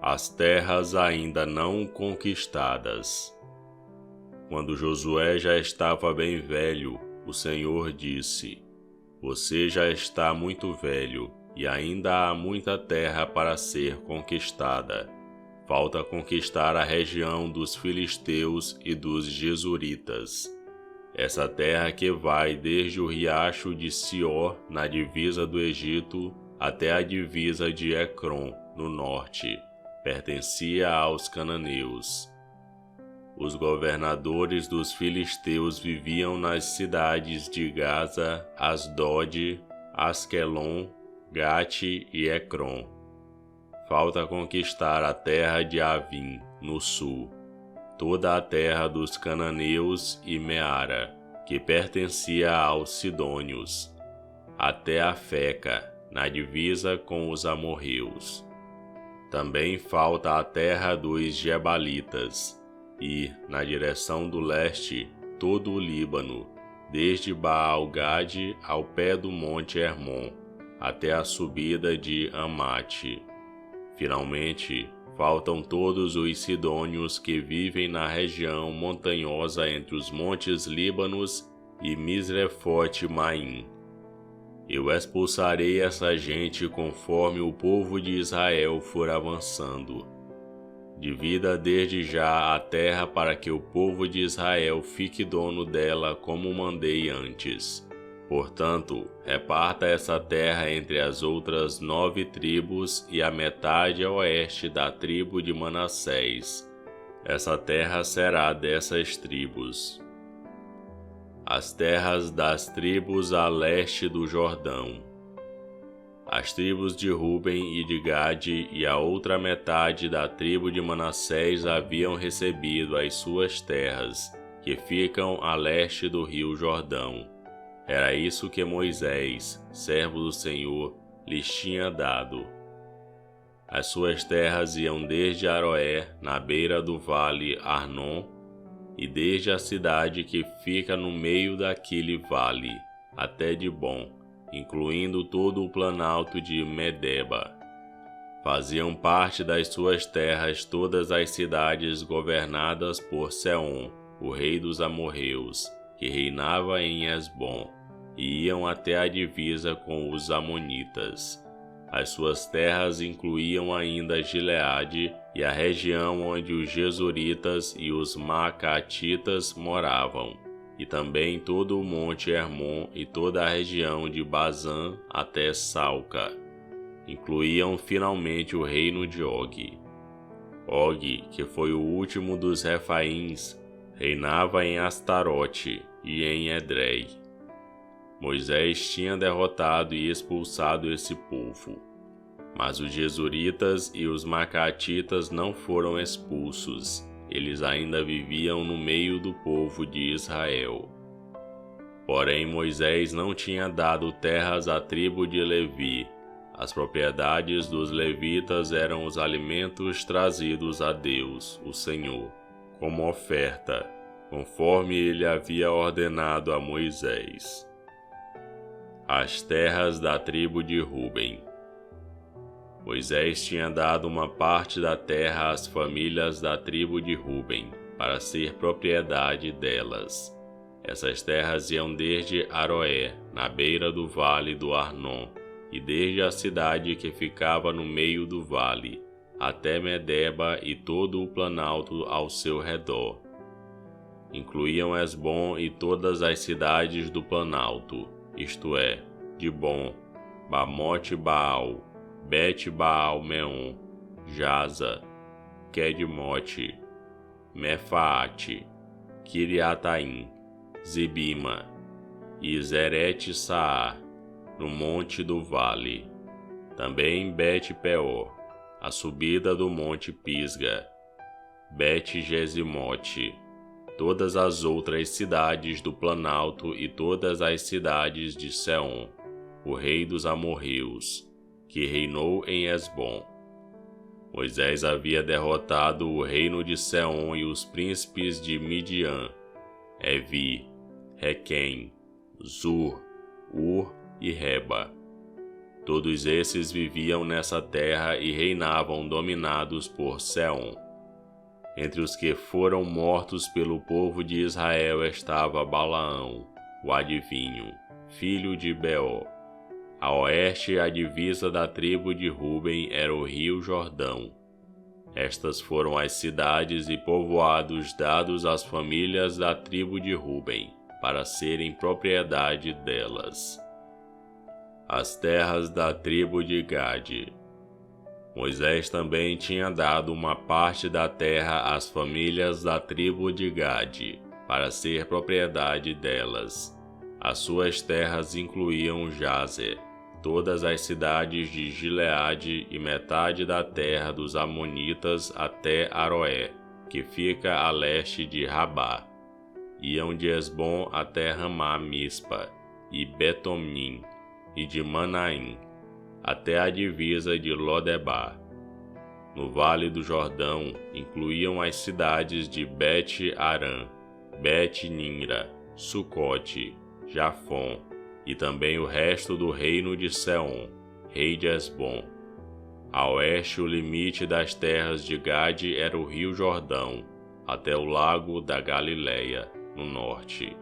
as terras ainda não conquistadas. Quando Josué já estava bem velho, o Senhor disse: Você já está muito velho, e ainda há muita terra para ser conquistada. Falta conquistar a região dos filisteus e dos gesuritas. Essa terra que vai desde o riacho de Sior, na divisa do Egito, até a divisa de Ecrom, no norte, pertencia aos cananeus. Os governadores dos filisteus viviam nas cidades de Gaza, Asdod, Asquelon, Gate e Ecrom. Falta conquistar a terra de Avim, no sul, toda a terra dos cananeus e Meara, que pertencia aos sidônios, até a Feca, na divisa com os amorreus. Também falta a terra dos Gebalitas e, na direção do leste, todo o Líbano, desde Baal-Gade ao pé do monte Hermon, até a subida de Amate. Finalmente, faltam todos os sidônios que vivem na região montanhosa entre os montes Líbanos e Misrefote-Maim. Eu expulsarei essa gente conforme o povo de Israel for avançando. Divida desde já a terra para que o povo de Israel fique dono dela como mandei antes. Portanto, reparta essa terra entre as outras 9 tribos e a metade a oeste da tribo de Manassés. Essa terra será dessas tribos. As terras das tribos a leste do Jordão. As tribos de Ruben e de Gade e a outra metade da tribo de Manassés haviam recebido as suas terras, que ficam a leste do rio Jordão. Era isso que Moisés, servo do Senhor, lhes tinha dado. As suas terras iam desde Aroé, na beira do vale Arnon, e desde a cidade que fica no meio daquele vale, até Dibon, incluindo todo o planalto de Medeba. Faziam parte das suas terras todas as cidades governadas por Seom, o rei dos amorreus, que reinava em Hesbom, e iam até a divisa com os amonitas. As suas terras incluíam ainda Gileade e a região onde os gesuritas e os maacatitas moravam, e também todo o monte Hermon e toda a região de Bazã até Salca. Incluíam finalmente o reino de Og. Og, que foi o último dos Refaíns, reinava em Astarote e em Edrei. Moisés tinha derrotado e expulsado esse povo, mas os gesuritas e os maacatitas não foram expulsos. Eles ainda viviam no meio do povo de Israel. Porém, Moisés não tinha dado terras à tribo de Levi. As propriedades dos levitas eram os alimentos trazidos a Deus, o Senhor, como oferta, conforme ele havia ordenado a Moisés. As terras da tribo de Ruben. Moisés tinha dado uma parte da terra às famílias da tribo de Ruben, para ser propriedade delas. Essas terras iam desde Aroé, na beira do vale do Arnon, e desde a cidade que ficava no meio do vale, até Medeba e todo o planalto ao seu redor. Incluíam Hesbom e todas as cidades do planalto, isto é, Dibon, Bamote Baal, Bet-Baal-Meon, Jaza, Quedmote, Mefaate, Kiriataim, Zibima e Zerete-Saar, no monte do vale. Também Bet-Peor, a subida do monte Pisga, Bet-Gesimote, todas as outras cidades do planalto e todas as cidades de Seom, o rei dos amorreus, que reinou em Hesbom. Moisés havia derrotado o reino de Seom e os príncipes de Midian, Evi, Requem, Zur, Ur e Reba. Todos esses viviam nessa terra e reinavam dominados por Seom. Entre os que foram mortos pelo povo de Israel estava Balaão, o adivinho, filho de Beor. A oeste, a divisa da tribo de Ruben era o rio Jordão. Estas foram as cidades e povoados dados às famílias da tribo de Ruben, para serem propriedade delas. As terras da tribo de Gade. Moisés também tinha dado uma parte da terra às famílias da tribo de Gade, para ser propriedade delas. As suas terras incluíam Jazer, todas as cidades de Gileade e metade da terra dos Amonitas até Aroé, que fica a leste de Rabá. Iam de Esbom até Ramá-Mispa e Betomim, e de Manaim, até a divisa de Lodebar. No Vale do Jordão, incluíam as cidades de Bet-Arã, Bet-Nimra, Sucote, Jafom, e também o resto do reino de Seom, rei de Esbom. A oeste, o limite das terras de Gade era o rio Jordão, até o lago da Galileia, no norte.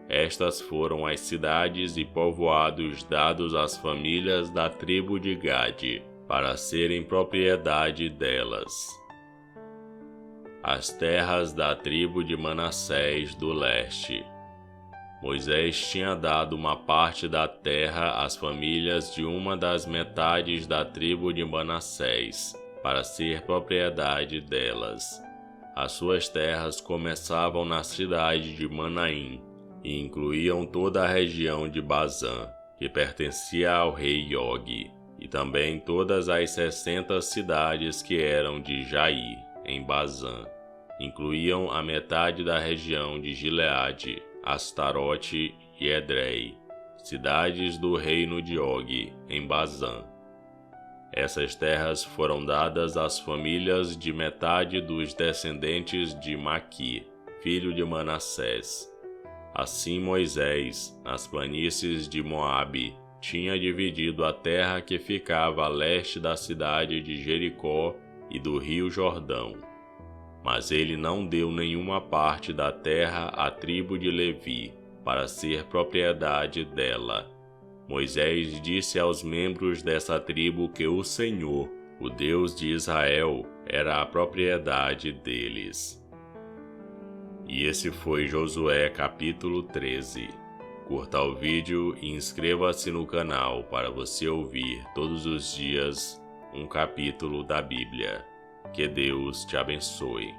Estas foram as cidades e povoados dados às famílias da tribo de Gade, para serem propriedade delas. As terras da tribo de Manassés do leste. Moisés tinha dado uma parte da terra às famílias de uma das metades da tribo de Manassés, para ser propriedade delas. As suas terras começavam na cidade de Manaim, e incluíam toda a região de Bazã, que pertencia ao rei Og, e também todas as 60 cidades que eram de Jair, em Bazã. Incluíam a metade da região de Gileade, Astarote e Edrei, cidades do reino de Og, em Bazã. Essas terras foram dadas às famílias de metade dos descendentes de Maqui, filho de Manassés. Assim Moisés, nas planícies de Moabe, tinha dividido a terra que ficava a leste da cidade de Jericó e do rio Jordão. Mas ele não deu nenhuma parte da terra à tribo de Levi, para ser propriedade dela. Moisés disse aos membros dessa tribo que o Senhor, o Deus de Israel, era a propriedade deles. E esse foi Josué capítulo 13. Curta o vídeo e inscreva-se no canal para você ouvir todos os dias um capítulo da Bíblia. Que Deus te abençoe.